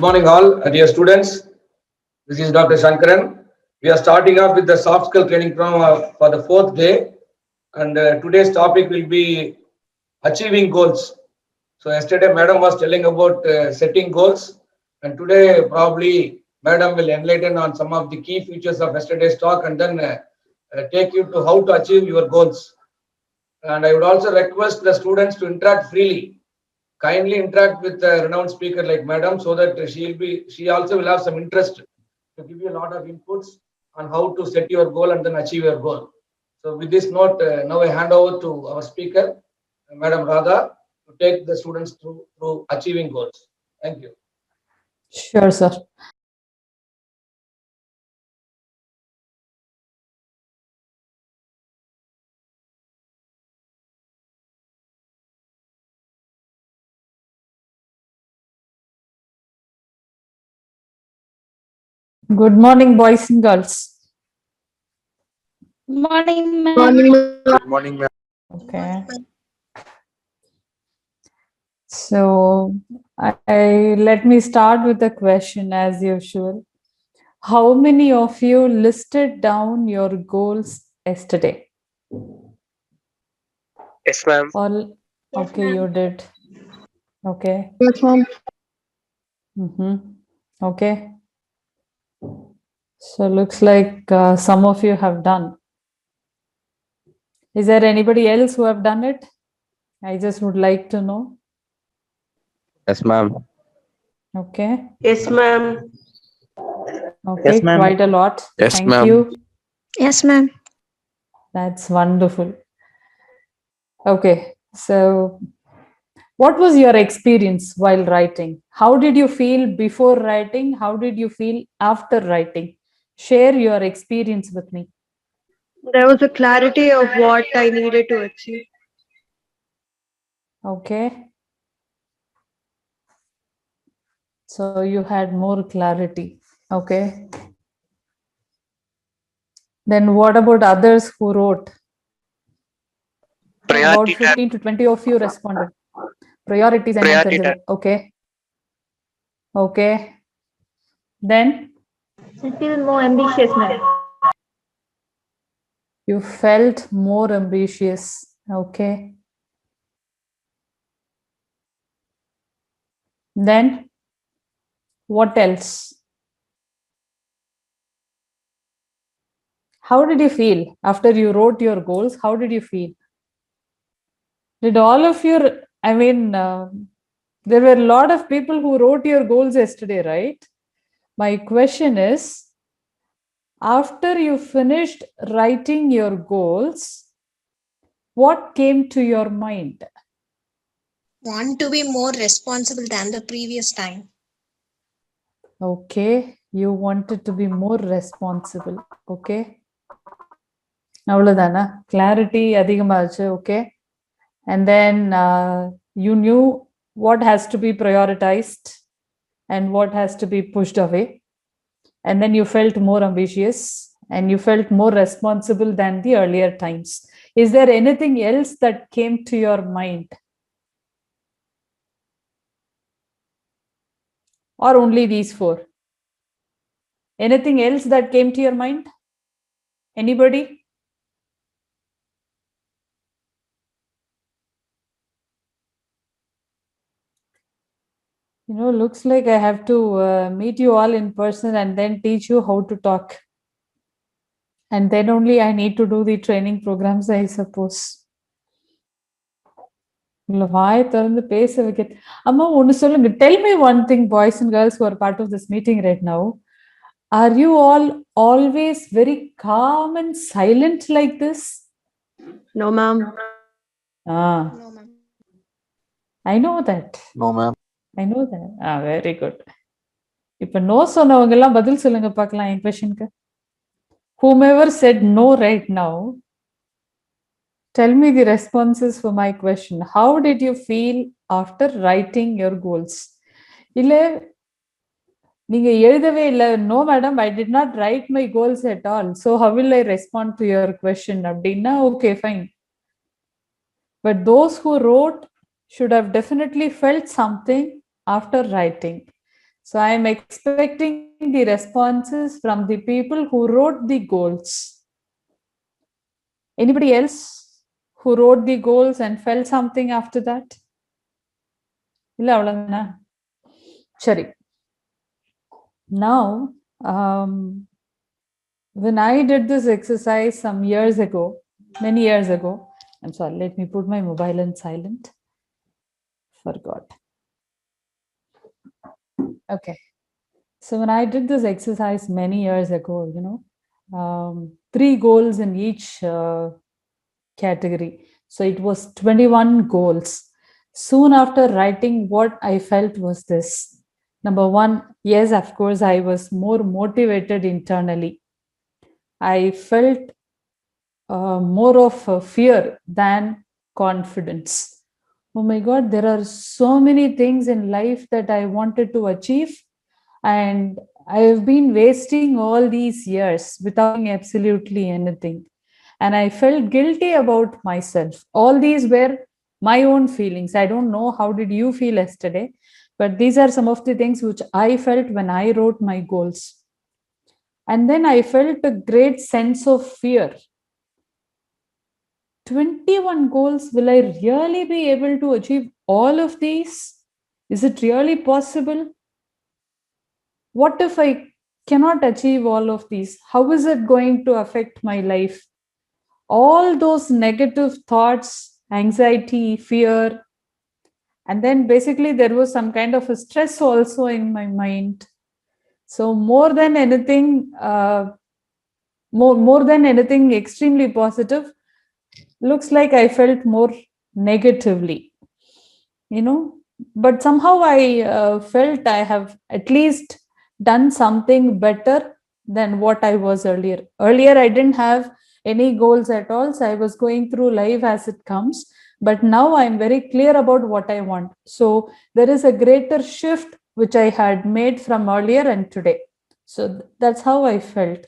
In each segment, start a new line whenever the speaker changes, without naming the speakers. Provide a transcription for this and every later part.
morning all, dear students. This is Dr. Shankaran. We are starting off with the soft skill training program for the 4th day, and today's topic will be achieving goals. So yesterday Madam was telling about setting goals, and today probably Madam will enlighten on some of the key features of yesterday's talk and then take you to how to achieve your goals. And I would also request the students to interact freely. Kindly interact with a renowned speaker like Madam so that she also will have some interest to give you a lot of inputs on how to set your goal and then achieve your goal. So with this note, now I hand over to our speaker, Madam Radha, to take the students through achieving goals. Thank you.
Sure, sir. Good morning, boys and girls.
Morning, ma'am.
Good morning, ma'am.
Okay. So let me start with a question as usual. How many of you listed down your goals yesterday?
Yes, ma'am.
All okay, you did. Okay.
Yes, ma'am.
Okay. So looks like some of you have done. Is there anybody else who have done it? I just would like to know.
Yes, ma'am.
Okay.
Yes, ma'am.
Okay,
Yes, ma'am.
quite a lot.
Yes,
Thank
ma'am.
you.
Yes, ma'am.
That's wonderful. Okay, so what was your experience while writing? How did you feel before writing? How did you feel after writing? Share your experience with me.
There was a clarity of what I needed to achieve.
Okay. So you had more clarity. Okay. Then what about others who wrote? About 15 to 20 of you responded. Priorities and answers. Okay. Okay. Then
I feel more ambitious, ma'am.
you felt more ambitious. Okay. Then what else? How did you feel after you wrote your goals? How did you feel? Did all of your, there were a lot of people who wrote your goals yesterday, right? My question is, after you finished writing your goals, what came to your mind?
Want to be more responsible than the previous time.
Okay, you wanted to be more responsible. Okay. அவ்வளவுதானா? Clarity அதிகமாச்சு. Okay. And then you knew what has to be prioritized and what has to be pushed away. And then you felt more ambitious and you felt more responsible than the earlier times. Is there anything else that came to your mind? Or only these four? Anything else that came to your mind? Anybody? You know, looks like I have to meet you all in person and then teach you how to talk. And then only I need to do the training programs, I suppose. வாய் திறந்து பேச வைக்க அம்மா ஒன்னு சொல்லுங்க. Tell me one thing, boys and girls who are part of this meeting right now. Are you all always very calm and silent like this?
No, ma'am.
No, ma'am.
I know that.
No, ma'am.
I know that. Very good. இப்ப no சொன்னவங்க எல்லாம் பதில் சொல்லுங்க பார்க்கலாம் என் கொஸ்டினுக்கு. Whomever said no right now, tell me the responses for my question. How did you feel after writing your goals? இல்ல நீங்க எழுதவே இல்ல, no madam, I did not write my goals at all, so how will I respond to your question அப்படின்னா okay fine. But those who wrote should have definitely felt something after writing. So I am expecting the responses from the people who wrote the goals. Anybody else who wrote the goals and felt something after that? இல்ல அவ்வளவுதானா? சரி. Now, when I did this exercise some years ago, many years ago, I'm sorry, let me put my mobile in silent. Forgot. Okay. So when I did this exercise many years ago, 3 goals in each category. So it was 21 goals. Soon after writing, what I felt was this. Number 1, yes, of course, I was more motivated internally. I felt more of fear than confidence. Oh my God, there are so many things in life that I wanted to achieve, and I have been wasting all these years without doing absolutely anything. And I felt guilty about myself. All these were my own feelings. I don't know how did you feel yesterday, but these are some of the things which I felt when I wrote my goals. And then I felt a great sense of fear. 21 goals, will I really be able to achieve all of these? Is it really possible? What if I cannot achieve all of these? How is it going to affect my life? All those negative thoughts, anxiety, fear, and then basically there was some kind of a stress also in my mind. So more than anything extremely positive, looks like I felt more negatively, but somehow I felt I have at least done something better than what I was earlier. I didn't have any goals at all, so I was going through life as it comes, but now I'm very clear about what I want. So there is a greater shift which I had made from earlier and today. So that's how I felt.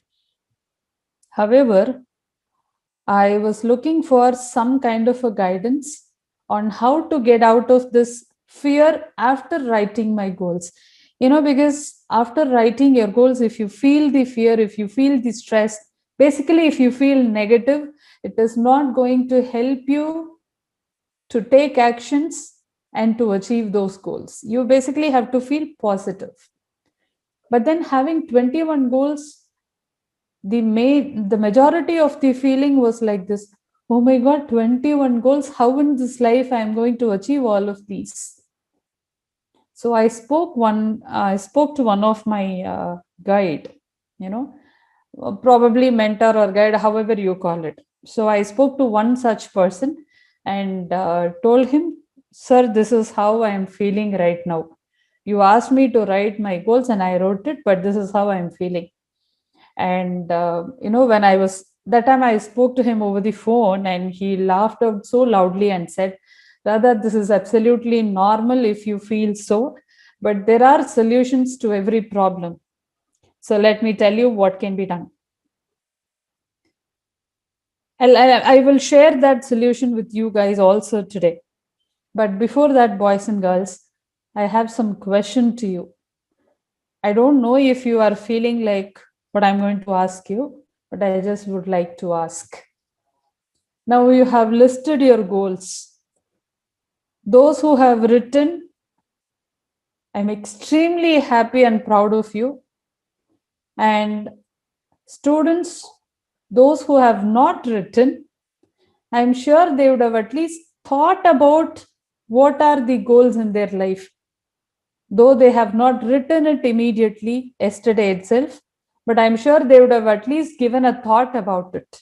However, I was looking for some kind of a guidance on how to get out of this fear after writing my goals. Because after writing your goals, if you feel the fear, if you feel the stress, basically if you feel negative, it is not going to help you to take actions and to achieve those goals. You basically have to feel positive. But then having 21 goals, the majority of the feeling was like this: oh my God, 21 goals, how in this life I am going to achieve all of these? So I spoke to one of my guide, probably mentor or guide, however you call it. So I spoke to one such person and told him, sir, this is how I am feeling right now. You asked me to write my goals and I wrote it, but this is how I am feeling. And when I was that time, I spoke to him over the phone and he laughed out so loudly and said, Radha, this is absolutely normal if you feel so, but there are solutions to every problem. So let me tell you what can be done. I will share that solution with you guys also today. But before that, boys and girls, I have some question to you. I don't know if you are feeling like what I'm going to ask you, but I just would like to ask. Now you have listed your goals. Those who have written, I'm extremely happy and proud of you. And students, those who have not written, I'm sure they would have at least thought about what are the goals in their life. Though they have not written it immediately yesterday itself, but I'm sure they would have at least given a thought about it.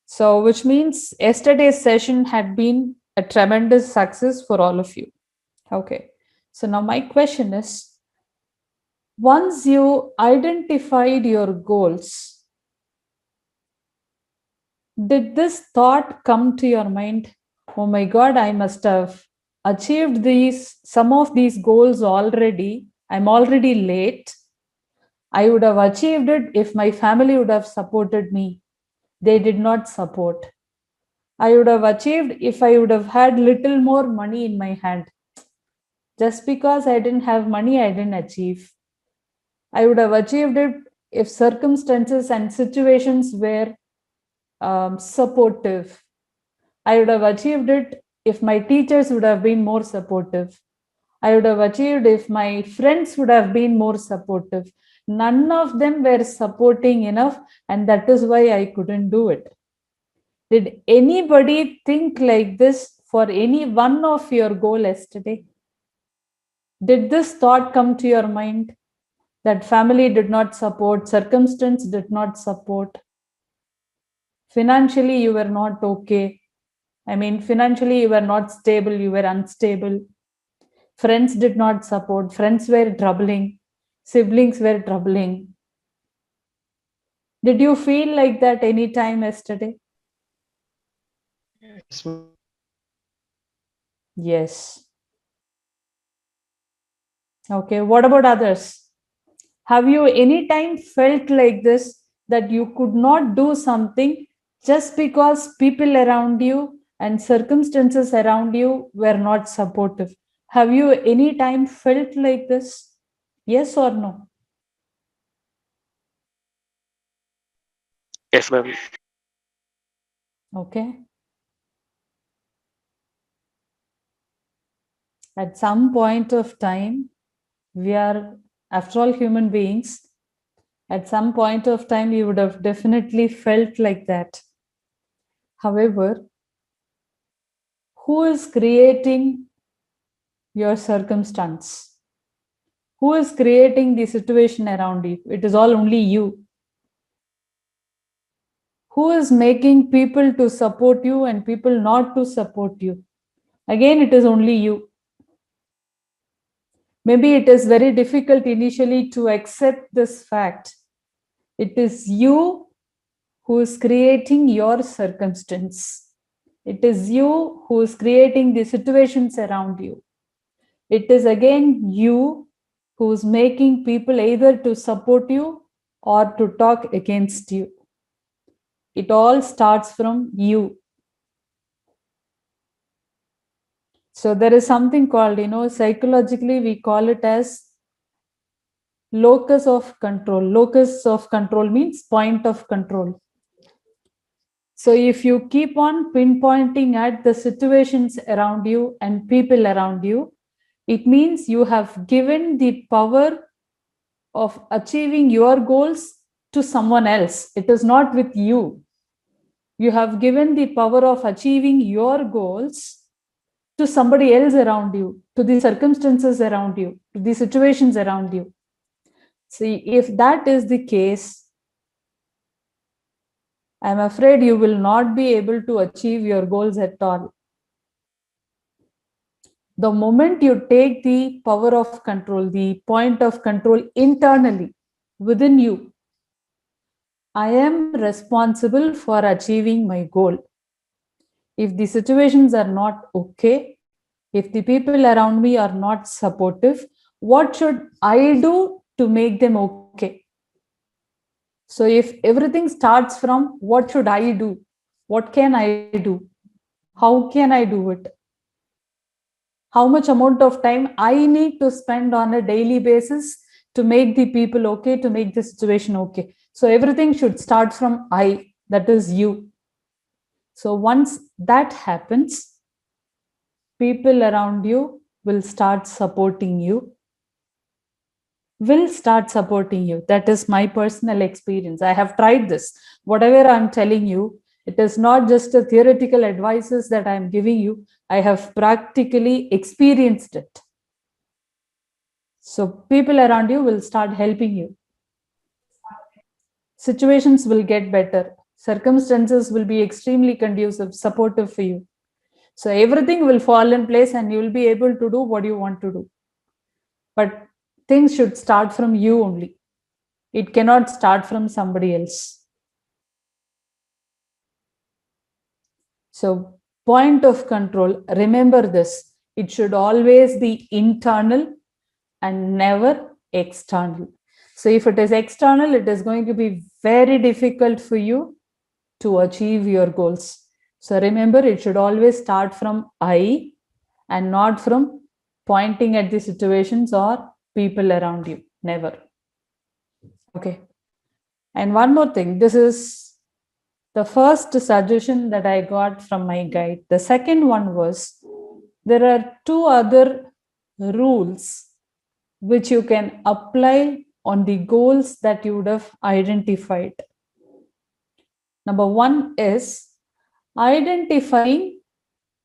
So, which means yesterday's session had been a tremendous success for all of you. Okay. So now my question is, once you identified your goals, did this thought come to your mind? Oh my God, I must have achieved some of these goals already. I'm already late. I would have achieved it if my family would have supported me. They did not support. I would have achieved if I would have had little more money in my hand. Just because I didn't have money, I didn't achieve. I would have achieved it if circumstances and situations were supportive. I would have achieved it if my teachers would have been more supportive. I would have achieved if my friends would have been more supportive. None of them were supporting enough, and that is why I couldn't do it. Did anybody think like this for any one of your goal yesterday? Did this thought come to your mind that family did not support, circumstance did not support, financially you were not okay? I mean, financially you were not stable, you were unstable. Friends did not support, friends were troubling, siblings were troubling. Did you feel like that any time yesterday? Yes. Okay, what about others? Have you any time felt like this, that you could not do something just because people around you and circumstances around you were not supportive? Have you any time felt like this? Yes or no?
Yes, ma'am.
Okay. At some point of time, we are, after all, human beings. At some point of time, you would have definitely felt like that. However, who is creating your circumstance? Who is creating the situation around you? It is all only you. Who is making people to support you and people not to support you? Again, it is only you. Maybe it is very difficult initially to accept this fact. It is you who is creating your circumstance. It is you who is creating the situations around you. It is again you who is making people either to support you or to talk against you. It all starts from you. So there is something called, psychologically we call it as locus of control. Locus of control means point of control. So if you keep on pinpointing at the situations around you and people around you, it means you have given the power of achieving your goals to someone else. It is not with you. You have given the power of achieving your goals to somebody else around you, to the circumstances around you, to the situations around you. See, if that is the case, I'm afraid you will not be able to achieve your goals at all. The moment you take the power of control, the point of control internally within you, I am responsible for achieving my goal. If the situations are not okay, if the people around me are not supportive, what should I do to make them okay? So if everything starts from what should I do? What can I do? How can I do it? How much amount of time I need to spend on a daily basis to make the people okay, to make the situation okay. So everything should start from I, that is you. So once that happens, people around you will start supporting you. That is my personal experience. I have tried this. Whatever I'm telling you, it is not just a theoretical advices that I'm giving you. I have practically experienced it. So people around you will start helping you. Situations will get better. Circumstances will be extremely conducive, supportive for you. So everything will fall in place and you will be able to do what you want to do. But things should start from you only. It cannot start from somebody else. So point of control, remember this, it should always be internal and never external. So if it is external, it is going to be very difficult for you to achieve your goals. So remember, it should always start from I and not from pointing at the situations or people around you. Never. Okay. And one more thing, this is the first suggestion that I got from my guide. The second one was there are two other rules which you can apply on the goals that you would have identified. Number one is identifying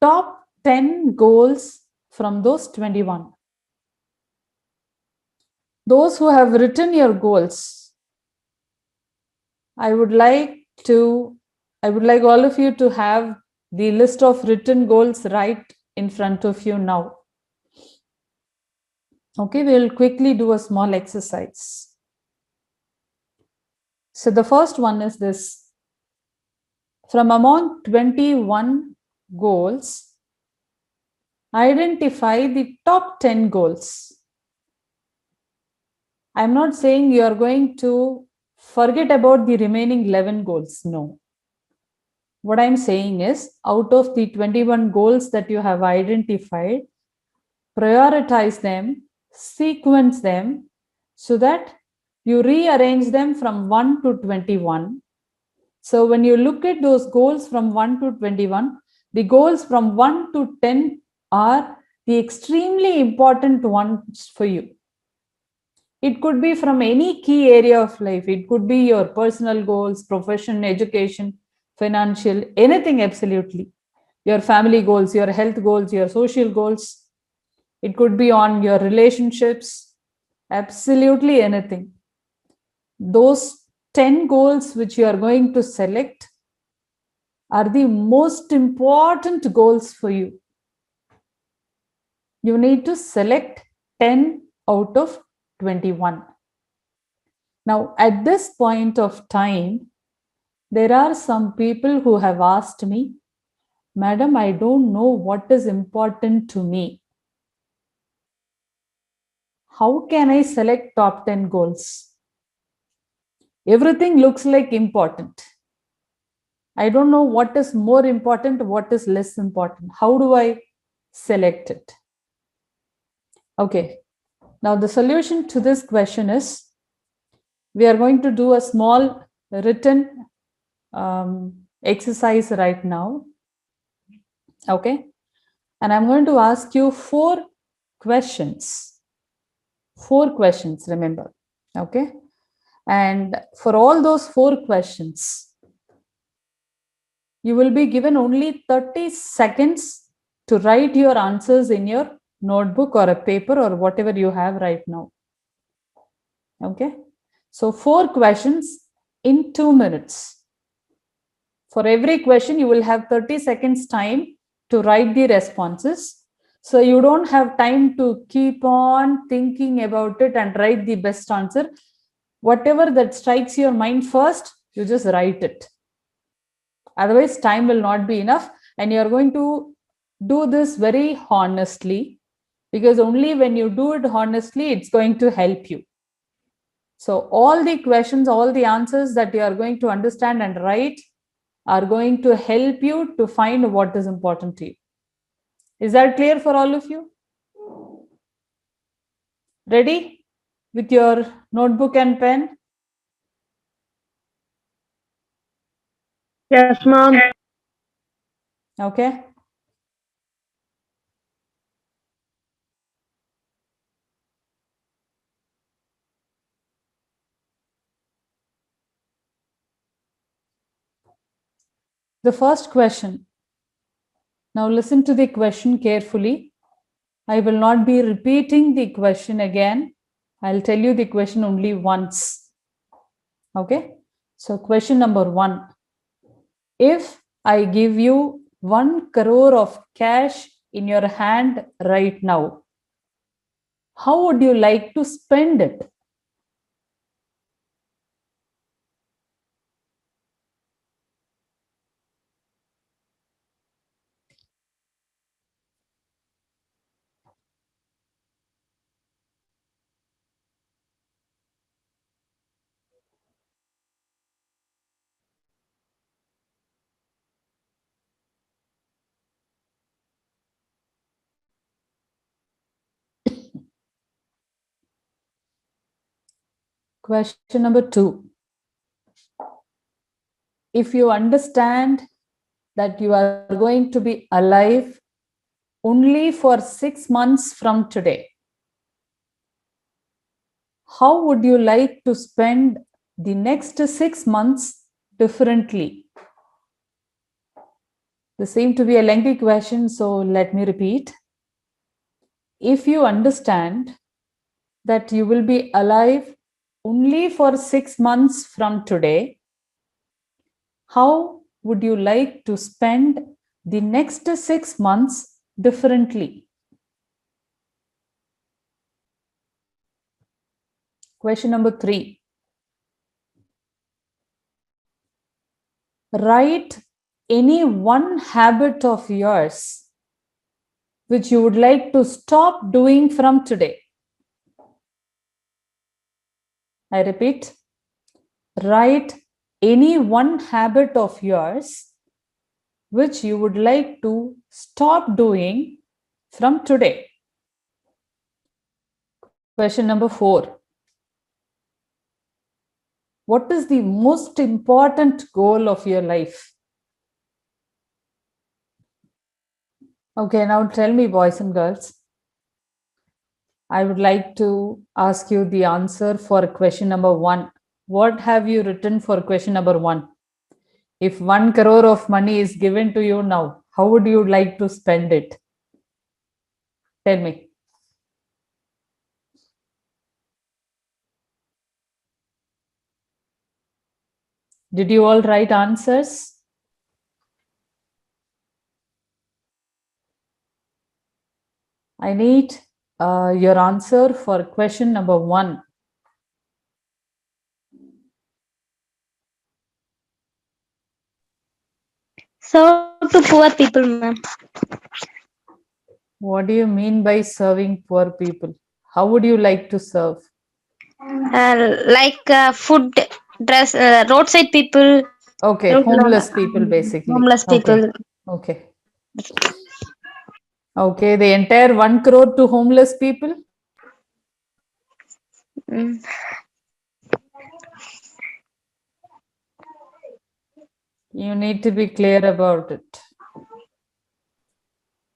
top 10 goals from those 21. Those who have written your goals, I would like all of you to have the list of written goals right in front of you now. Okay, we'll quickly do a small exercise. So the first one is this. From among 21 goals, identify the top 10 goals. I'm not saying you are going to forget about the remaining 11 goals. No. What I'm saying is, out of the 21 goals that you have identified, prioritize them, sequence them so that you rearrange them from 1 to 21. So when you look at those goals from 1 to 21, the goals from 1 to 10 are the extremely important ones for you. It could be from any key area of life. It could be your personal goals, profession, education, financial, anything absolutely. Your family goals, your health goals, your social goals. It could be on your relationships, absolutely anything. Those 10 goals which you are going to select are the most important goals for you. You need to select 10 out of 21. Now, at this point of time, there are some people who have asked me, Madam, I don't know what is important to me. How can I select top 10 goals? Everything looks like important. I don't know what is more important, what is less important. How do I select it? Okay. Now, the solution to this question is, we are going to do a small written exercise right now. Okay. And I'm going to ask you 4 questions. 4 questions, remember. Okay. And for all those 4 questions, you will be given only 30 seconds to write your answers in your notebook or a paper or whatever you have right now. Okay. So 4 questions in 2 minutes. For every question, you will have 30 seconds time to write the responses. So you don't have time to keep on thinking about it and write the best answer. Whatever that strikes your mind first, you just write it. Otherwise, time will not be enough. And you're going to do this very honestly, because only when you do it honestly, it's going to help you. So all the questions, all the answers that you are going to understand and write are going to help you to find what is important to you. Is that clear for all of you? Ready with your notebook and pen?
Yes, ma'am.
Okay. The first question. Now listen to the question carefully. I will not be repeating the question again. I'll tell you the question only once. Okay. So question number 1. If I give you 1 crore of cash in your hand right now, how would you like to spend it? Question number 2. If you understand that you are going to be alive only for 6 months from today, how would you like to spend the next 6 months differently? This seems to be a lengthy question, so let me repeat. If you understand that you will be alive only for 6 months from today, how would you like to spend the next 6 months differently? Question number 3. Write any one habit of yours which you would like to stop doing from today. I repeat, write any one habit of yours which you would like to stop doing from today. Question number 4. What is the most important goal of your life? Okay, now tell me, boys and girls. I would like to ask you the answer for question number 1. What have you written for question number 1? If 1 crore of money is given to you now, how would you like to spend it? Tell me. Did you all write answers? I need your answer for question number 1.
Serve to poor people, ma'am.
What do you mean by serving poor people? How would you like to serve?
Like food, dress, roadside people.
Okay, homeless people basically.
Homeless people.
Okay. Okay, the entire 1 crore to homeless people?
Mm.
You need to be clear about it.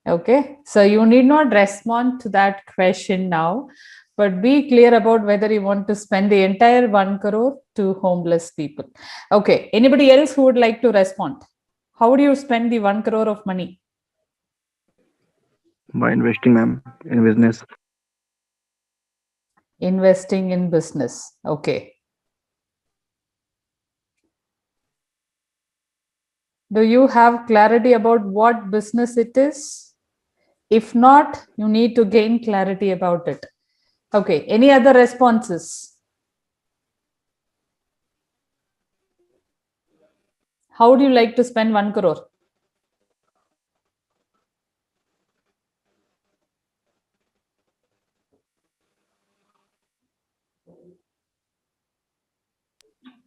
Okay, so you need not respond to that question now, but be clear about whether you want to spend the entire 1 crore to homeless people. Okay, anybody else who would like to respond? How would you spend the 1 crore of money?
By investing, ma'am, in business.
Investing in business. Okay. Do you have clarity about what business it is? If not, you need to gain clarity about it. Okay, any other responses? How would you like to spend 1 crore?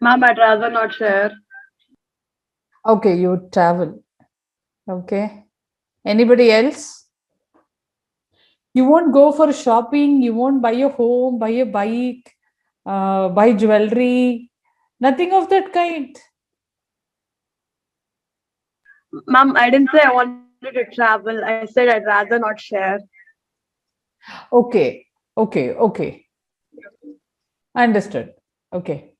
Ma'am, I'd rather not share.
Okay, you travel. Okay. Anybody else? You won't go for shopping. You won't buy a home, buy a bike, buy jewelry. Nothing of that kind.
Ma'am, I didn't say I wanted to travel. I said I'd rather not share.
Okay. Okay. Understood. Okay.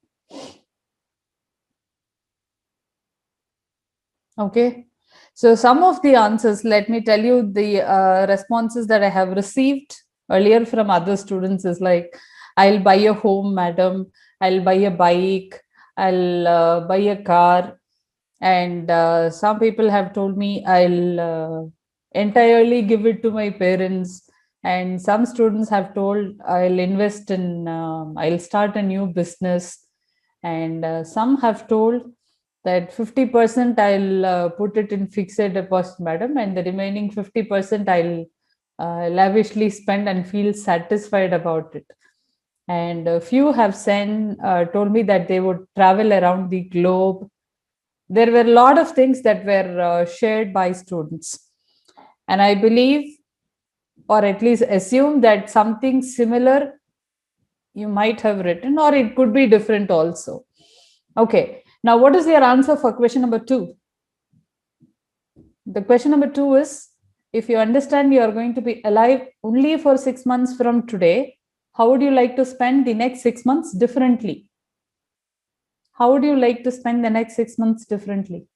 Okay. So some of the answers, let me tell you the responses that I have received earlier from other students is like, I'll buy a home, madam. I'll buy a bike. I'll buy a car. And some people have told me I'll entirely give it to my parents. And some students have told I'll invest in, I'll start a new business. And some have told that 50% I'll put it in fixed deposit, madam, and the remaining 50% I'll lavishly spend and feel satisfied about it. And a few have told me that they would travel around the globe. There were a lot of things that were shared by students. And I believe, or at least assume, that something similar you might have written, or it could be different also. Okay. Now, what is your answer for question number 2? The question number 2 is, if you understand you are going to be alive only for 6 months from today, how would you like to spend the next 6 months differently? How would you like to spend the next 6 months differently?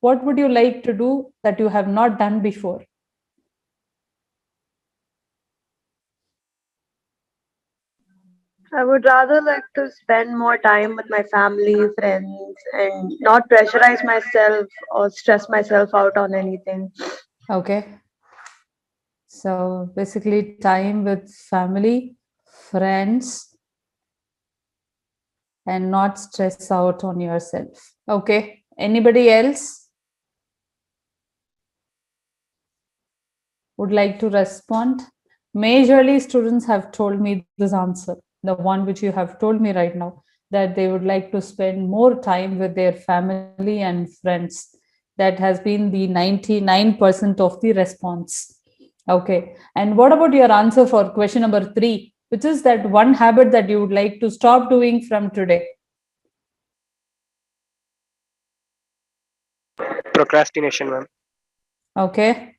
What would you like to do that you have not done before?
I would rather like to spend more time with my family, friends, and not pressurize myself or stress myself out on anything.
Okay. So basically, time with family, friends, and not stress out on yourself. Okay. Anybody else would like to respond? Majorly, students have told me this answer, the one which you have told me right now, that they would like to spend more time with their family and friends. That has been the 99% of the response. Okay. And what about your answer for question number 3, which is that one habit that you would like to stop doing from today?
Procrastination, ma'am.
Okay.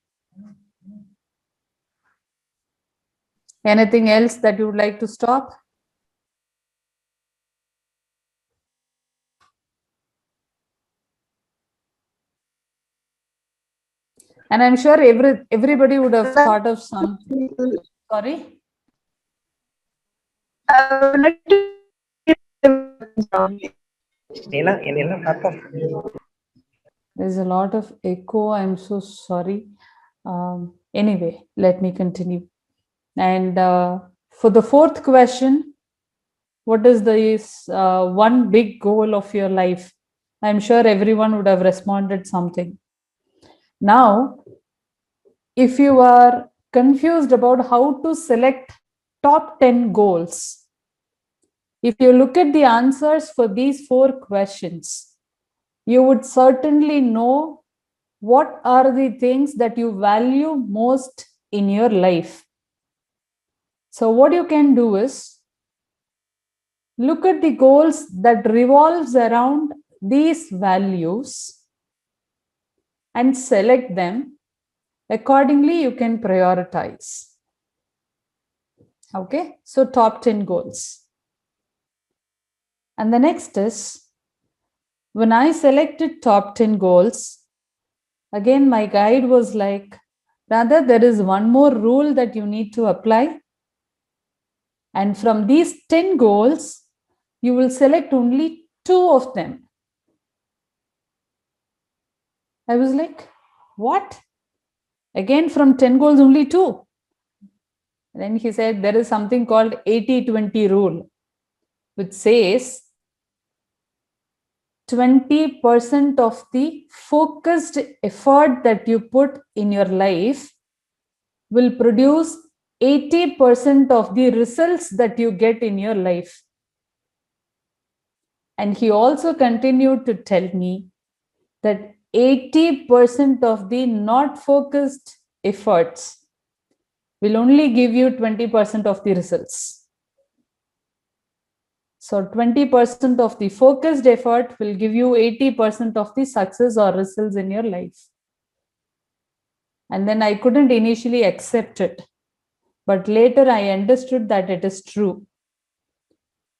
Anything else that you would like to stop? And I'm sure everybody would have thought of something. Sorry?
I would like to
There's a lot of echo. I'm so sorry. Anyway, let me continue. And for the 4th question, what is this one big goal of your life? I'm sure everyone would have responded something. Now, if you are confused about how to select top 10 goals, if you look at the answers for these 4 questions, you would certainly know what are the things that you value most in your life. So what you can do is look at the goals that revolves around these values and select them. Accordingly, you can prioritize. Okay, so top 10 goals. And the next is, when I selected top 10 goals, again, my guide was like, rather, there is one more rule that you need to apply. And from these 10 goals, you will select only 2 of them. I was like, what? Again, from 10 goals, only 2. And then he said, there is something called 80-20 rule, which says 20% of the focused effort that you put in your life will produce 80% of the results that you get in your life. And he also continued to tell me that 80% of the not focused efforts will only give you 20% of the results. So 20% of the focused effort will give you 80% of the success or results in your life. And then I couldn't initially accept it, but later I understood that it is true.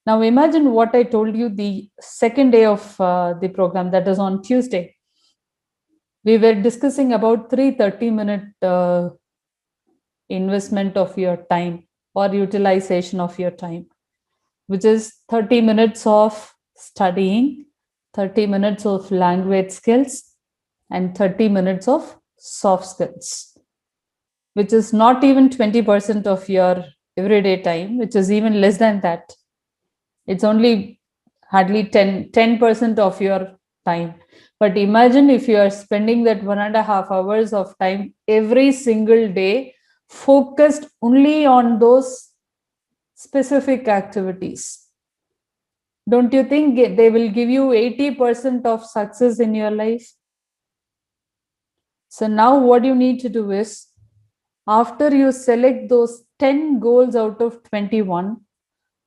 Now imagine what I told you the second day of the program, that is on Tuesday. We were discussing about 3 30-minute investment of your time or utilization of your time, which is 30 minutes of studying, 30 minutes of language skills, and 30 minutes of soft skills, which is not even 20% of your everyday time, which is even less than that. It's only hardly 10% of your time. But imagine if you are spending that 1.5 hours of time every single day focused only on those specific activities. Don't you think they will give you 80% of success in your life? So now what you need to do is, after you select those 10 goals out of 21,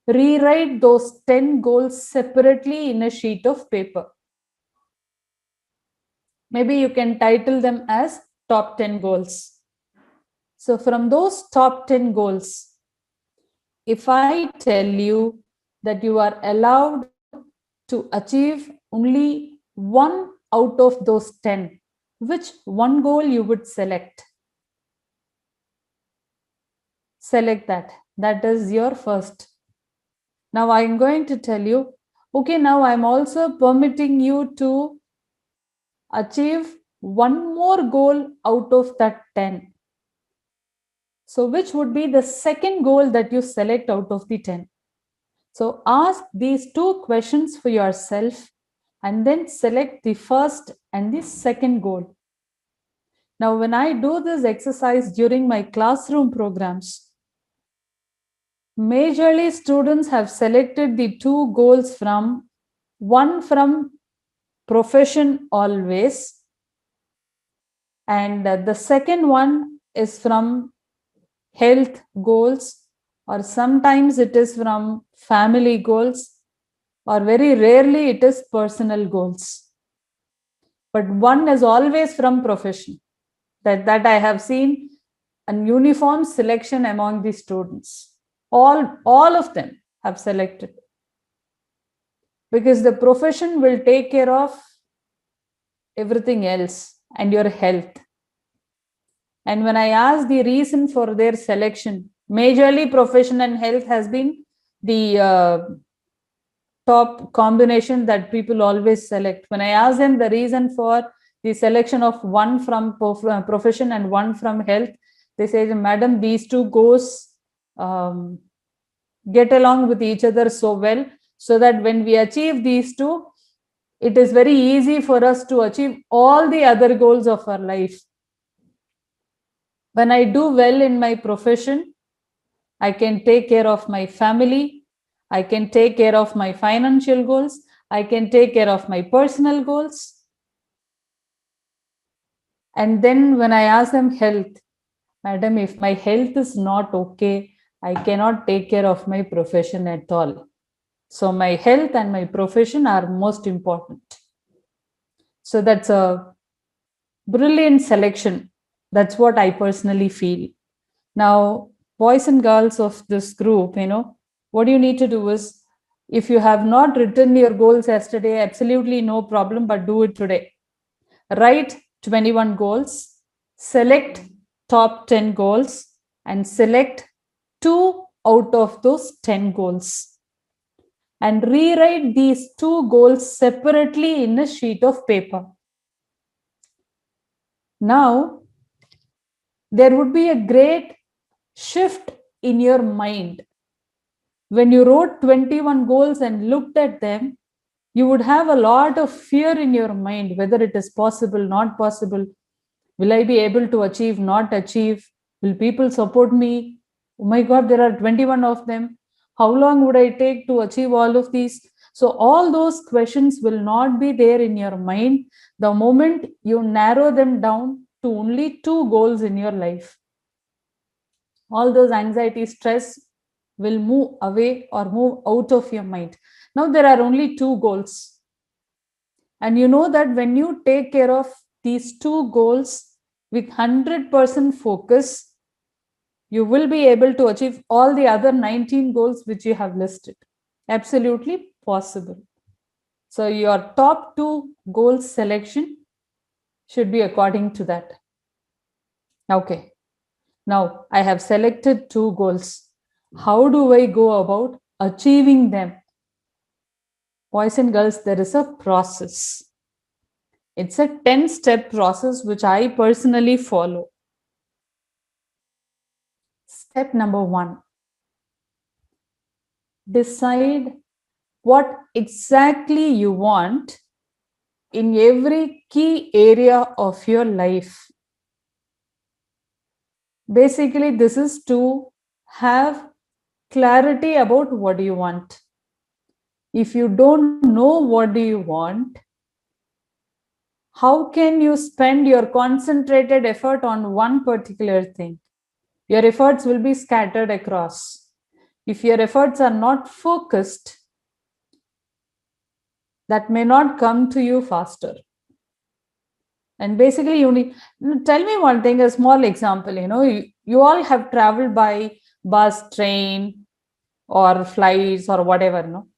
rewrite those 10 goals separately in a sheet of paper. Maybe you can title them as top 10 goals. So from those top 10 goals, if I tell you that you are allowed to achieve only one out of those 10, which one goal you would select? Select that. That is your first. Now I'm going to tell you, okay, now I'm also permitting you to achieve one more goal out of that 10. So which would be the second goal that you select out of the 10? So ask these two questions for yourself and then select the first and the second goal. Now, when I do this exercise during my classroom programs, majorly students have selected the two goals from one from profession always, and the second one is from health goals, or sometimes it is from family goals, or very rarely it is personal goals. But one is always from profession. That I have seen a uniform selection among the students. All of them have selected. Because the profession will take care of everything else and your health. And when I ask the reason for their selection, majorly profession and health has been the top combination that people always select. When I ask them the reason for the selection of one from profession and one from health, they say, madam, these two goals get along with each other so well, so that when we achieve these two, it is very easy for us to achieve all the other goals of our life. When I do well in my profession, I can take care of my family, I can take care of my financial goals, I can take care of my personal goals. And then when I ask them health, madam, if my health is not okay, I cannot take care of my profession at all. So my health and my profession are most important. So that's a brilliant selection. That's what I personally feel. Now, boys and girls of this group, what you need to do is, if you have not written your goals yesterday, absolutely no problem, but do it today. Write 21 goals, select top 10 goals, and select 2 out of those 10 goals. And rewrite these 2 goals separately in a sheet of paper. Now, there would be a great shift in your mind. When you wrote 21 goals and looked at them, you would have a lot of fear in your mind, whether it is possible, not possible. Will I be able to achieve, not achieve? Will people support me? Oh my God, there are 21 of them. How long would I take to achieve all of these? So all those questions will not be there in your mind the moment you narrow them down to only 2 goals in your life. All those anxiety, stress will move away or move out of your mind. Now there are only 2 goals. And you know that when you take care of these 2 goals with 100% focus, you will be able to achieve all the other 19 goals which you have listed. Absolutely possible. So your top 2 goals selection should be according to that. Okay. Now I have selected 2 goals. How do I go about achieving them? Boys and girls, there is a process. It's a 10-step process which I personally follow. Step number 1. Decide what exactly you want in every key area of your life. Basically, this is to have clarity about what you want. If you don't know what do you want, how can you spend your concentrated effort on one particular thing? Your efforts will be scattered across. If your efforts are not focused, that may not come to you faster. And basically, you need, tell me one thing, a small example, you all have traveled by bus, train, or flights or whatever, no?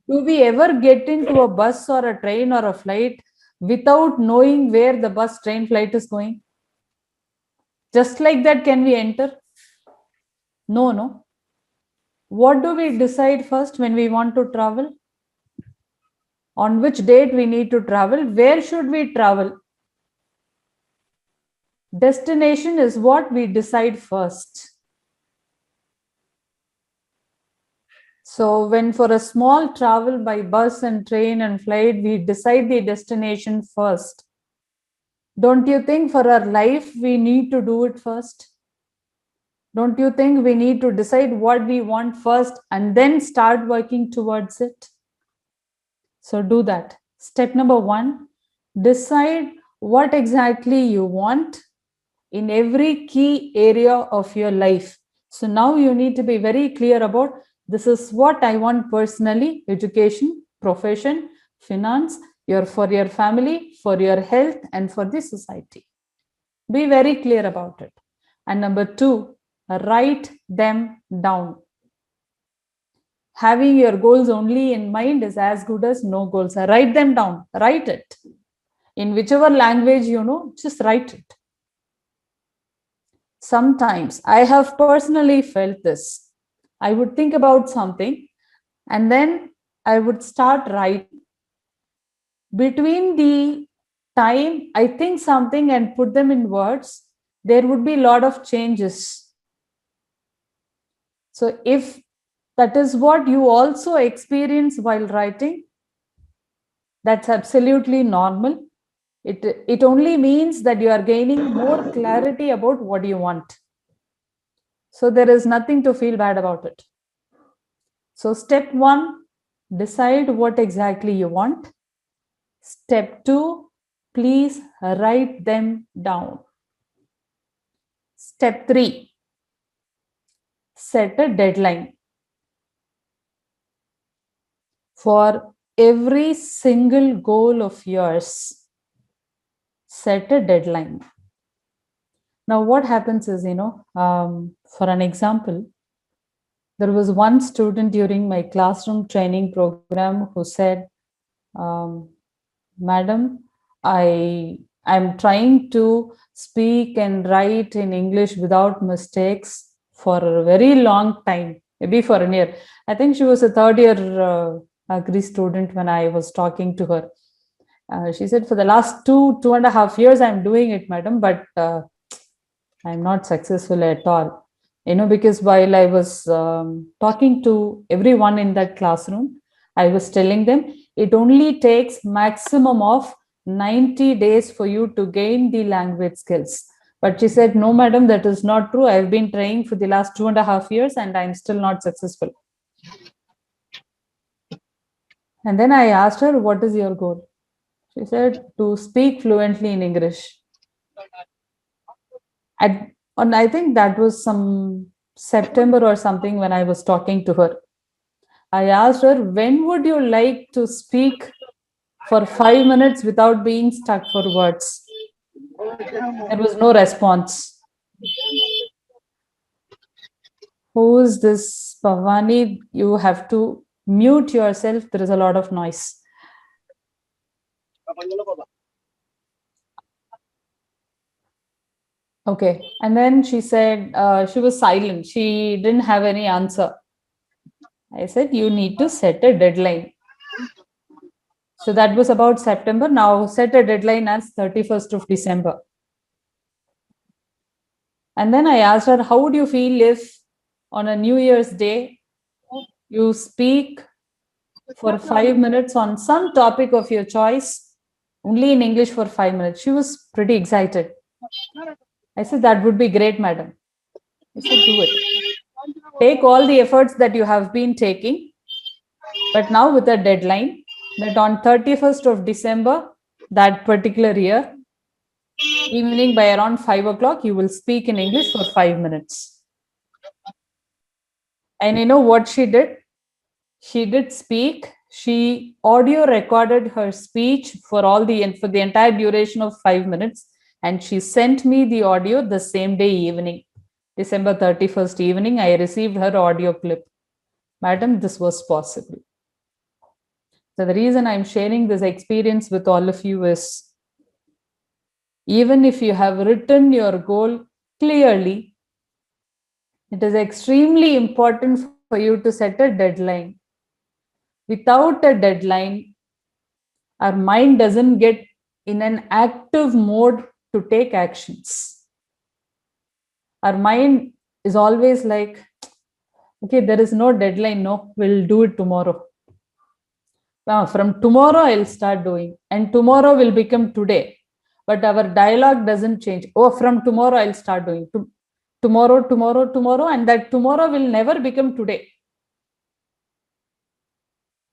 Do we ever get into a bus or a train or a flight without knowing where the bus, train, flight is going? Just like that, can we enter? No. What do we decide first when we want to travel? On which date we need to travel? Where should we travel? Destination is what we decide first. So when for a small travel by bus and train and flight, we decide the destination first. Don't you think for our life, we need to do it first? Don't you think we need to decide what we want first and then start working towards it? So do that. Step number 1, decide what exactly you want in every key area of your life. So now you need to be very clear about, this is what I want personally: education, profession, finance, for your family, for your health, and for the society. Be very clear about it. And number 2, write them down. Having your goals only in mind is as good as no goals. Write them down. Write it. In whichever language you know, just write it. Sometimes I have personally felt this. I would think about something and then I would start writing. Between the time I think something and put them in words, there would be a lot of changes. So if that is what you also experience while writing, that's absolutely normal. It only means that you are gaining more clarity about what you want. So there is nothing to feel bad about it. So step 1, decide what exactly you want. Step 2, please write them down. Step 3, set a deadline. For every single goal of yours, set a deadline. Now what happens is, for an example, there was one student during my classroom training program who said, Madam, I'm trying to speak and write in English without mistakes for a very long time, maybe for a year. I think she was a third year Agri student when I was talking to her. She said, for the last 2.5 years, I'm doing it, madam, but I'm not successful at all. Because while I was talking to everyone in that classroom, I was telling them it only takes maximum of 90 days for you to gain the language skills. But she said, no, madam, that is not true. I've been trying for the last 2.5 years and I'm still not successful. And then I asked her, what is your goal? She said, to speak fluently in English. And I think that was some September or something when I was talking to her. I asked her, when would you like to speak for 5 minutes without being stuck for words? There was no response. Who is this, Bhavani? You have to mute yourself. There is a lot of noise. Okay. And then she said, she was silent. She didn't have any answer. I said, you need to set a deadline. So that was about September. Now set a deadline as 31st of December. And then I asked her, how would you feel if on a New Year's Day, you speak for 5 minutes on some topic of your choice, only in English for 5 minutes? She was pretty excited. I said, that would be great, madam. I said, do it. Take all the efforts that you have been taking, but now with a deadline that on 31st of December, that particular year, evening by around 5 o'clock, you will speak in English for 5 minutes. And you know what she did? She did speak. She audio recorded her speech for the entire duration of 5 minutes, and she sent me the audio the same day evening, December 31st evening. I received her audio clip. Madam, this was possible. So the reason I'm sharing this experience with all of you is, even if you have written your goal clearly, it is extremely important for you to set a deadline. Without a deadline, our mind doesn't get in an active mode to take actions. Our mind is always like, okay, there is no deadline. No, we'll do it tomorrow. From tomorrow, I'll start doing, and tomorrow will become today. But our dialogue doesn't change. Oh, from tomorrow, I'll start doing. Tomorrow, tomorrow, tomorrow, and that tomorrow will never become today.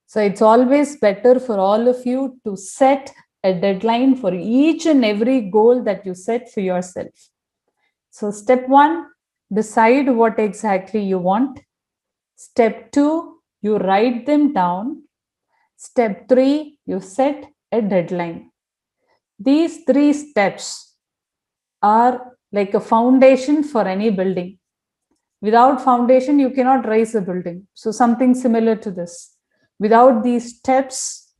So it's always better for all of you to set a deadline for each and every goal that you set for yourself. So step 1, decide what exactly you want. Step 2, you write them down. Step 3, you set a deadline. These 3 steps are like a foundation for any building. Without foundation, you cannot raise a building. So something similar to this. Without these steps,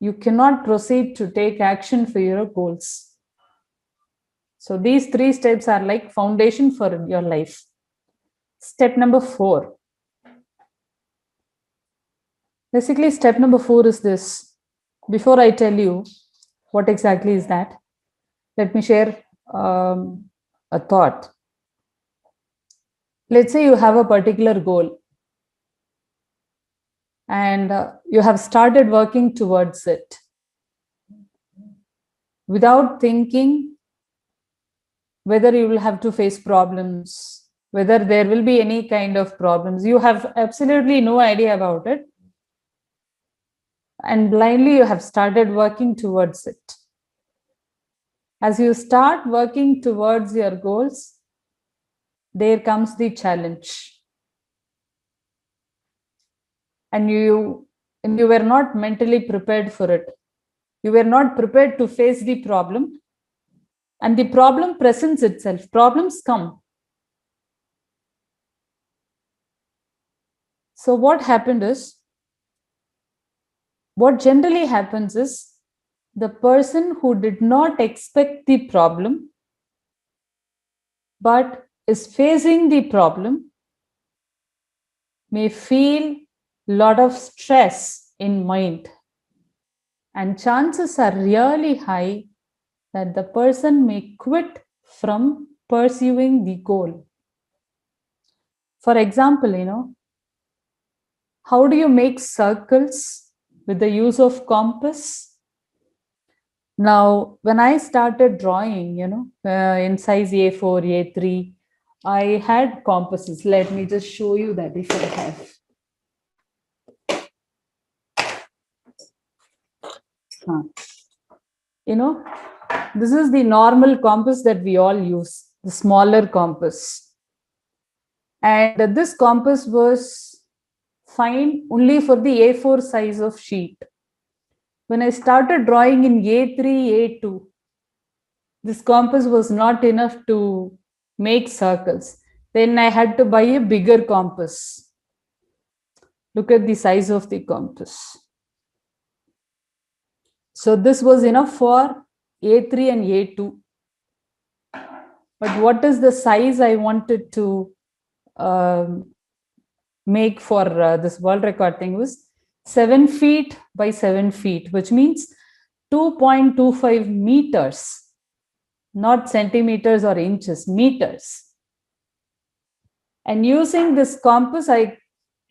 you cannot proceed to take action for your goals. So these 3 steps are like foundation for your life. Step number 4. Basically, step number 4 is this. Before I tell you what exactly is that, let me share a thought. Let's say you have a particular goal and you have started working towards it without thinking whether you will have to face problems, whether there will be any kind of problems. You have absolutely no idea about it. And blindly you have started working towards it. As you start working towards your goals, there comes the challenge. And you were not mentally prepared for it. You were not prepared to face the problem. And the problem presents itself. Problems come. So what generally happens is, the person who did not expect the problem but is facing the problem may feel a lot of stress in mind, and chances are really high that the person may quit from pursuing the goal. For example, how do you make circles with the use of compass? Now, when I started drawing, in size A4, A3, I had compasses. Let me just show you that if I have. This is the normal compass that we all use, the smaller compass. And this compass was fine only for the A4 size of sheet. When I started drawing in A3, A2, this compass was not enough to make circles. Then I had to buy a bigger compass. Look at the size of the compass. So this was enough for A3 and A2. But what is the size I wanted to make for this world record thing was 7 feet by 7 feet, which means 2.25 meters, not centimeters or inches, meters. And using this compass, I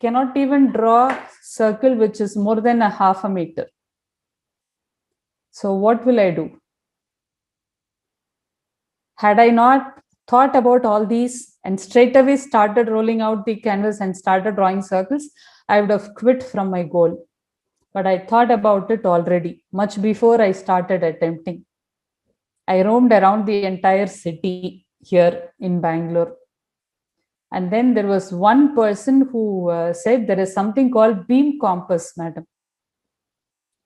cannot even draw a circle which is more than a half a meter. So what will I do? Had I not thought about all these and straight away started rolling out the canvas and started drawing circles, I would have quit from my goal. But I thought about it already, much before I started attempting. I roamed around the entire city here in Bangalore. And then there was one person who said there is something called beam compass, madam.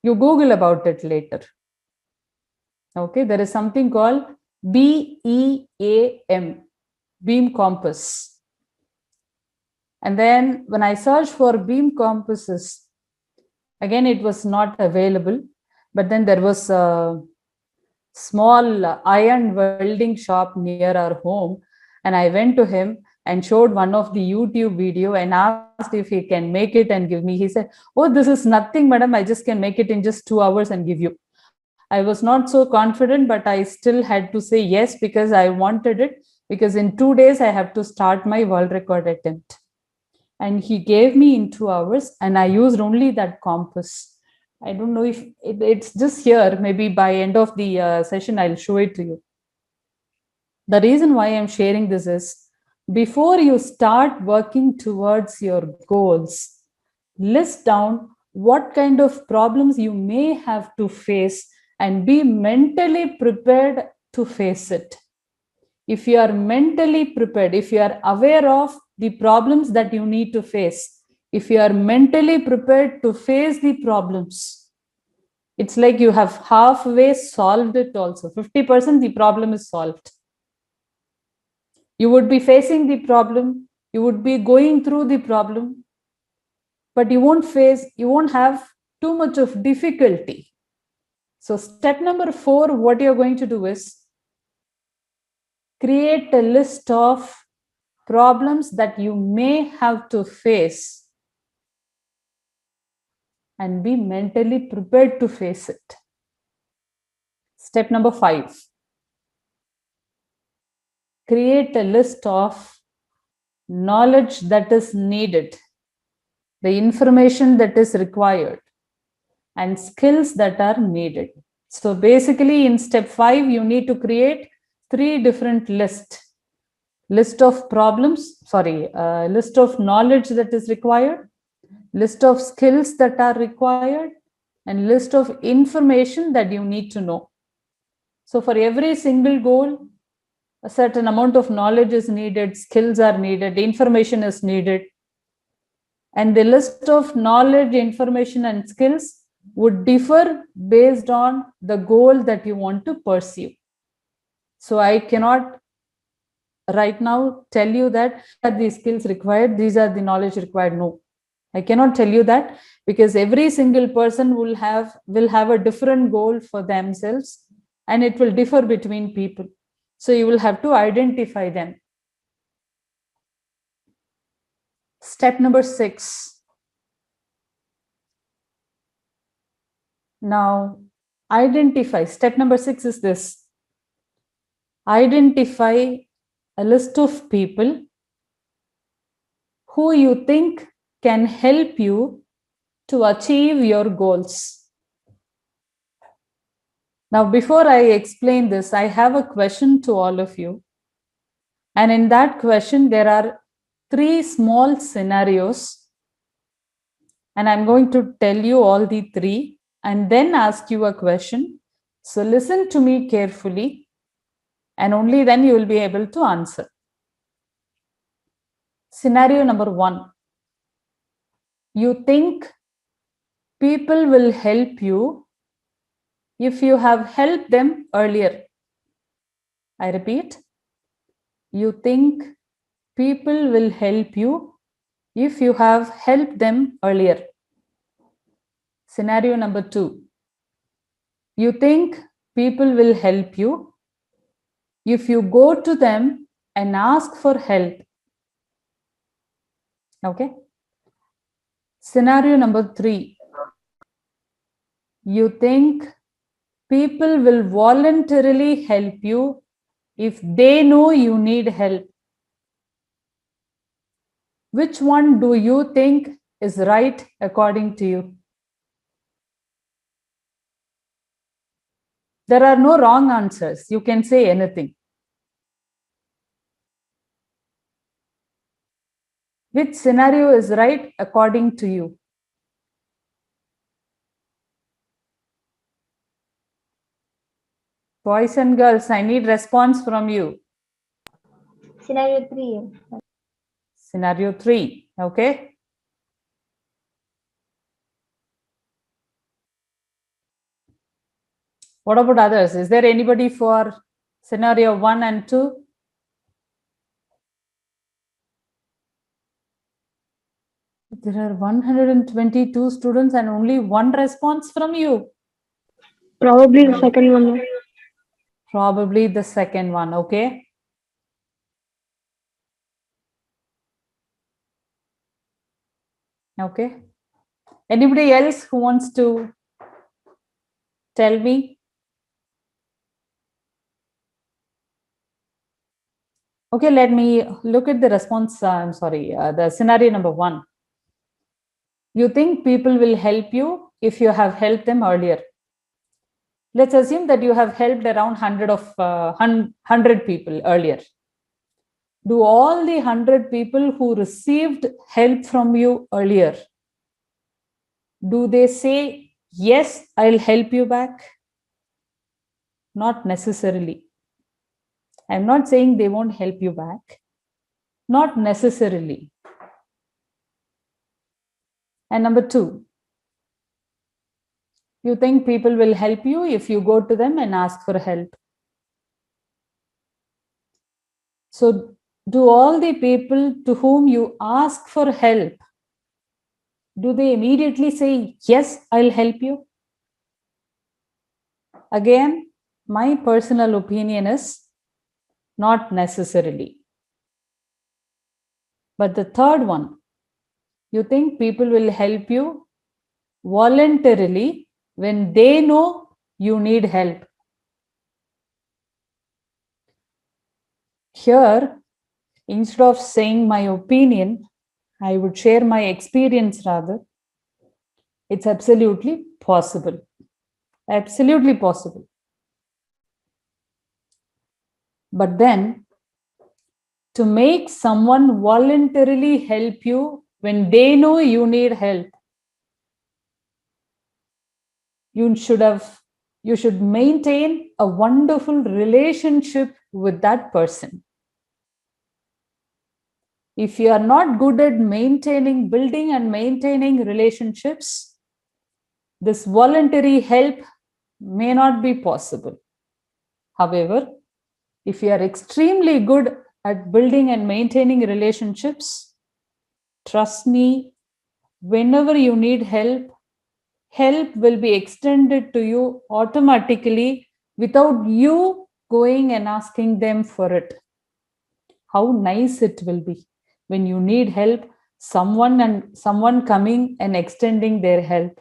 You Google about it later. Okay, there is something called BEAM, beam compass. And then when I searched for beam compasses, again, it was not available. But then there was a small iron welding shop near our home. And I went to him and showed one of the YouTube video and asked if he can make it and give me. He said, "Oh, this is nothing, madam. I just can make it in just 2 hours and give you." I was not so confident, but I still had to say yes because I wanted it, because in 2 days I have to start my world record attempt. And he gave me in 2 hours and I used only that compass. I don't know if it's just here. Maybe by end of the session, I'll show it to you. The reason why I'm sharing this is, before you start working towards your goals, list down what kind of problems you may have to face and be mentally prepared to face it. If you are mentally prepared, if you are aware of the problems that you need to face, if you are mentally prepared to face the problems, it's like you have halfway solved it also. 50% the problem is solved. You would be facing the problem, you would be going through the problem, but you won't have too much of difficulty. So step number 4, what you're going to do is create a list of problems that you may have to face and be mentally prepared to face it. Step number 5, create a list of knowledge that is needed, the information that is required, and skills that are needed. So basically in step 5, you need to create 3 different lists. List of problems, list of knowledge that is required, list of skills that are required, and list of information that you need to know. So for every single goal, a certain amount of knowledge is needed, skills are needed, information is needed. And the list of knowledge, information, and skills would differ based on the goal that you want to pursue. So I cannot right now tell you that are the skills required, these are the knowledge required. No, I cannot tell you that, because every single person will have a different goal for themselves, and it will differ between people. So you will have to identify them. Step number 6. Now, identify. Step number 6 is this. Identify a list of people who you think can help you to achieve your goals. Now, before I explain this, I have a question to all of you. And in that question, there are 3 small scenarios. And I'm going to tell you all the 3 and then ask you a question. So listen to me carefully, and only then you will be able to answer. Scenario number 1. You think people will help you if you have helped them earlier. I repeat, you think people will help you if you have helped them earlier. Scenario number 2. You think people will help you if you go to them and ask for help. Okay. Scenario number 3. You think people will voluntarily help you if they know you need help. Which one do you think is right according to you? There are no wrong answers. You can say anything. Which scenario is right according to you? Boys and girls, I need response from you.
Scenario 3.
Scenario 3. Okay. What about others? Is there anybody for scenario 1 and 2? There are 122 students and only one response from you.
Probably the second one, ma'am.
Probably the second one. Okay. Okay. Anybody else who wants to tell me? Okay, let me look at the response. I'm sorry, the scenario number 1. You think people will help you if you have helped them earlier. Let's assume that you have helped around 100 people earlier. Do all the 100 people who received help from you earlier, do they say, yes, I'll help you back? Not necessarily. I'm not saying they won't help you back. Not necessarily. And number 2, you think people will help you if you go to them and ask for help. So, do all the people to whom you ask for help, do they immediately say, yes, I'll help you? Again, my personal opinion is not necessarily. But the third one, you think people will help you voluntarily when they know you need help. Here, instead of saying my opinion, I would share my experience rather. It's absolutely possible. Absolutely possible. But then, to make someone voluntarily help you when they know you need help, you should maintain a wonderful relationship with that person. If you are not good at building and maintaining relationships, this voluntary help may not be possible. However, if you are extremely good at building and maintaining relationships, trust me, whenever you need help, help will be extended to you automatically without you going and asking them for it. How nice it will be when you need help, someone coming and extending their help.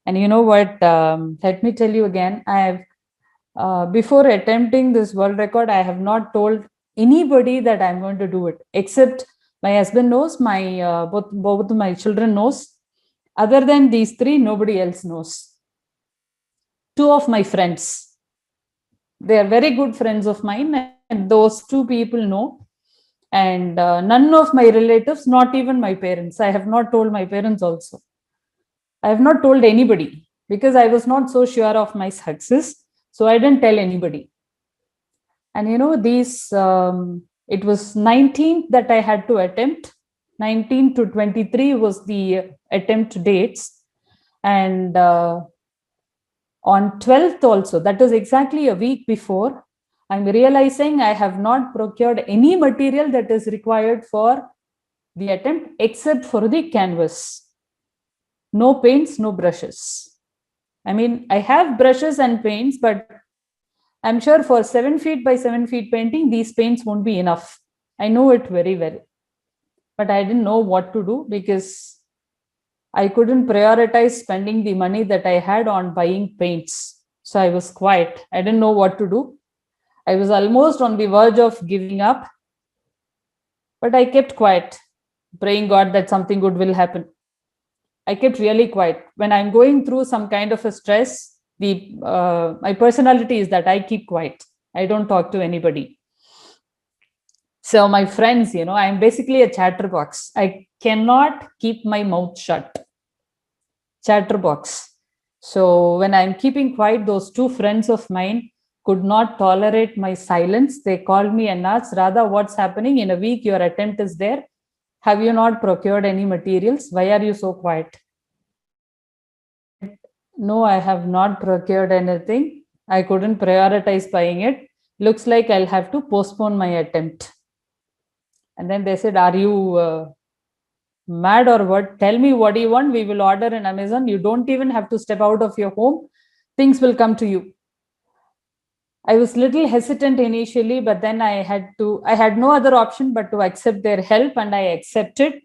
And you know what? Let me tell you again. I have, before attempting this world record, I have not told anybody that I'm going to do it, except my husband knows, both my children knows. Other than these 3, nobody else knows. 2 of my friends, they are very good friends of mine, and those 2 people know. And none of my relatives, not even my parents. I have not told my parents also. I have not told anybody because I was not so sure of my success. So I didn't tell anybody. And you know, it was 19th that I had to attempt. 19 to 23 was the attempt dates. And on 12th also, that was exactly a week before, I'm realizing I have not procured any material that is required for the attempt except for the canvas. No paints, no brushes. I mean, I have brushes and paints, but I'm sure for 7 feet by 7 feet painting, these paints won't be enough. I know it very well. But I didn't know what to do because I couldn't prioritize spending the money that I had on buying paints. So I was quiet. I didn't know what to do. I was almost on the verge of giving up. But I kept quiet, praying God that something good will happen. I kept really quiet. When I'm going through some kind of a stress, my personality is that I keep quiet. I don't talk to anybody. So my friends, you know, I'm basically a chatterbox. I cannot keep my mouth shut. Chatterbox. So when I'm keeping quiet, those 2 friends of mine could not tolerate my silence. They called me and asked, Radha, what's happening? In a week, your attempt is there. Have you not procured any materials? Why are you so quiet? No, I have not procured anything. I couldn't prioritize buying it. Looks like I'll have to postpone my attempt. And then they said, are you mad or what? Tell me what you want. We will order in Amazon. You don't even have to step out of your home. Things will come to you. I was little hesitant initially, but then I had no other option but to accept their help, and I accepted.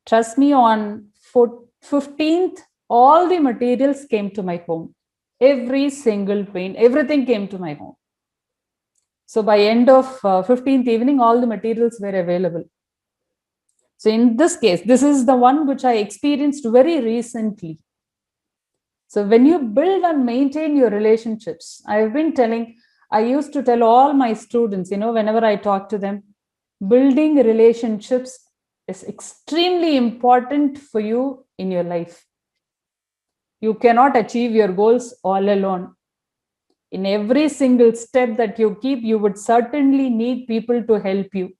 Trust me, on 15th, all the materials came to my home. Every single paint, everything came to my home. So by end of 15th evening, all the materials were available. So in this case, this is the one which I experienced very recently. So when you build and maintain your relationships, I used to tell all my students, whenever I talk to them, building relationships is extremely important for you in your life. You cannot achieve your goals all alone. In every single step that you keep, you would certainly need people to help you.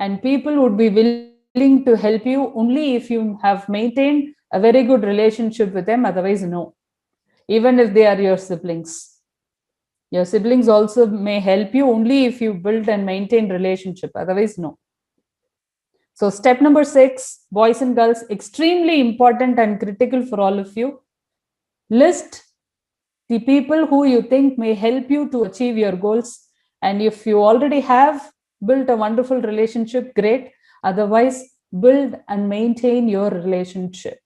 And people would be willing to help you only if you have maintained a very good relationship with them. Otherwise, no. Even if they are your siblings. Your siblings also may help you only if you build and maintain relationship. Otherwise, no. So step number 6, boys and girls, extremely important and critical for all of you. List the people who you think may help you to achieve your goals. And if you already have built a wonderful relationship, great. Otherwise, build and maintain your relationship.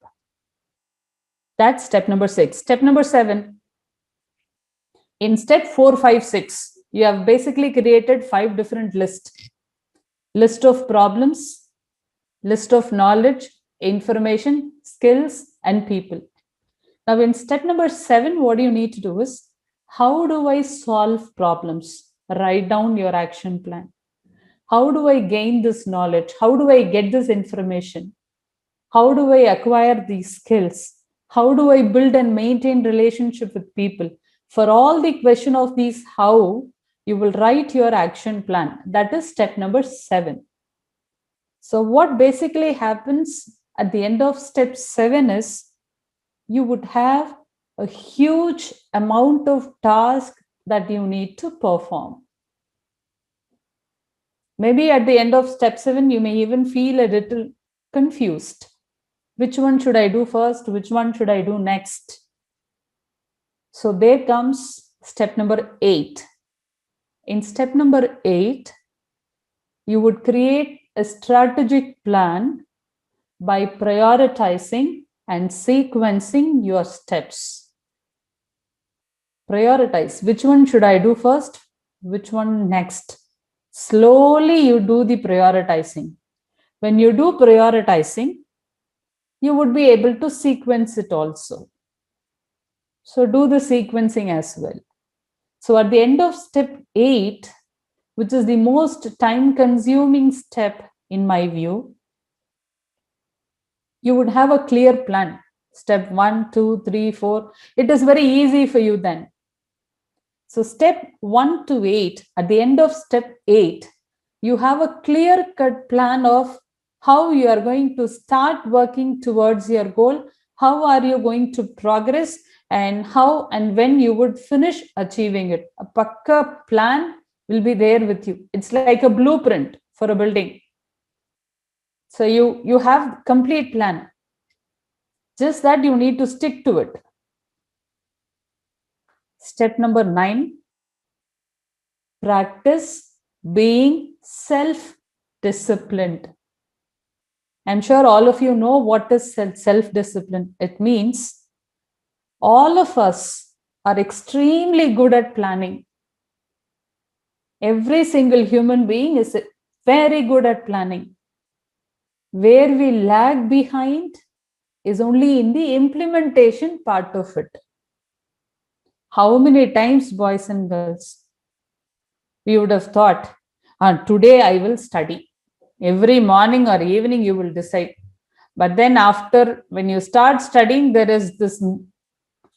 That's step number 6. Step number 7. In step 4, 5, 6, you have basically created 5 different lists. List of problems, list of knowledge, information, skills, and people. Now in step number 7, what you need to do is, how do I solve problems? Write down your action plan. How do I gain this knowledge? How do I get this information? How do I acquire these skills? How do I build and maintain relationship with people? For all the question of these how, you will write your action plan. That is step number 7. So what basically happens at the end of step 7 is, you would have a huge amount of task that you need to perform. Maybe at the end of step 7, you may even feel a little confused. Which one should I do first? Which one should I do next? So there comes step number 8. In step number 8, you would create a strategic plan by prioritizing and sequencing your steps. Prioritize. Which one should I do first? Which one next? Slowly you do the prioritizing. When you do prioritizing, you would be able to sequence it also. So do the sequencing as well. So at the end of step 8, which is the most time-consuming step in my view, you would have a clear plan. Step 1, 2, 3, 4. It is very easy for you then. So step 1 to 8, at the end of step 8, you have a clear-cut plan of how you are going to start working towards your goal, how are you going to progress, and how and when you would finish achieving it. A pakka plan will be there with you. It's like a blueprint for a building. So you have complete plan. Just that you need to stick to it. Step number 9, practice being self-disciplined. I'm sure all of you know what is self-discipline. It means all of us are extremely good at planning. Every single human being is very good at planning. Where we lag behind is only in the implementation part of it. How many times, boys and girls, we would have thought, today I will study. Every morning or evening you will decide. But then after, when you start studying, there is this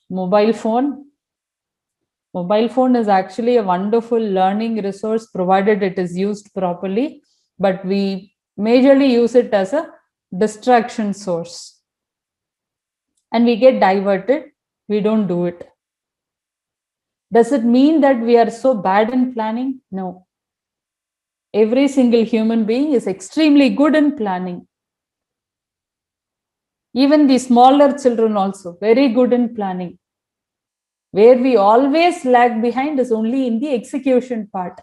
mobile phone. Mobile phone is actually a wonderful learning resource provided it is used properly. But we majorly use it as a distraction source. And we get diverted, we don't do it. Does it mean that we are so bad in planning? No. Every single human being is extremely good in planning. Even the smaller children also, very good in planning. Where we always lag behind is only in the execution part.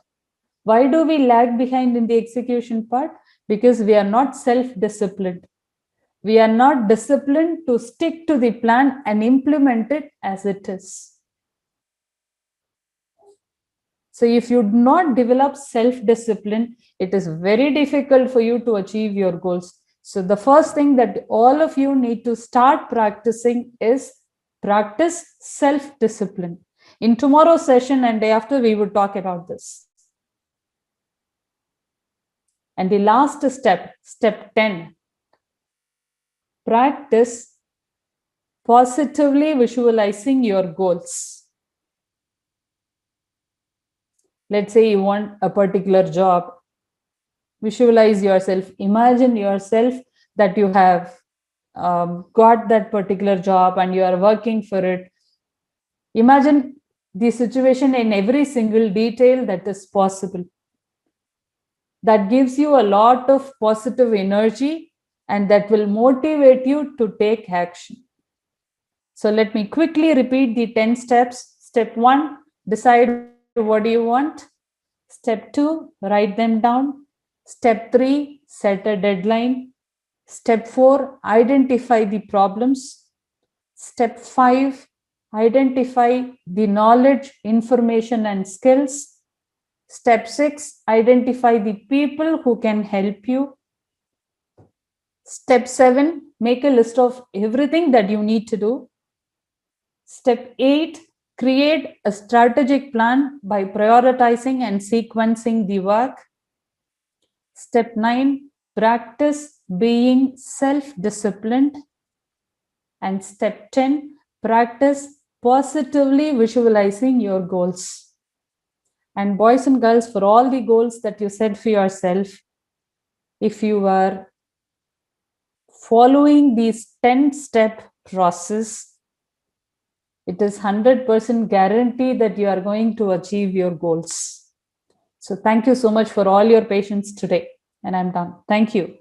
Why do we lag behind in the execution part? Because we are not self-disciplined. We are not disciplined to stick to the plan and implement it as it is. So if you do not develop self-discipline, it is very difficult for you to achieve your goals. So the first thing that all of you need to start practicing is practice self-discipline. In tomorrow's session and day after, we will talk about this. And the last step, step 10, practice positively visualizing your goals. Let's say you want a particular job. Visualize yourself. Imagine yourself that you have got that particular job and you are working for it. Imagine the situation in every single detail that is possible. That gives you a lot of positive energy and that will motivate you to take action. So let me quickly repeat the 10 steps. Step 1, decide what do you want. Step 2, write them down. Step 3, set a deadline. Step 4, identify the problems. Step 5, identify the knowledge, information, and skills. Step 6, identify the people who can help you. Step 7, make a list of everything that you need to do. Step 8, create a strategic plan by prioritizing and sequencing the work. Step 9, practice being self-disciplined. And step 10, practice positively visualizing your goals. And boys and girls, for all the goals that you set for yourself, if you are following these 10-step process, it is 100% guarantee that you are going to achieve your goals. So thank you so much for all your patience today. And I'm done. Thank you.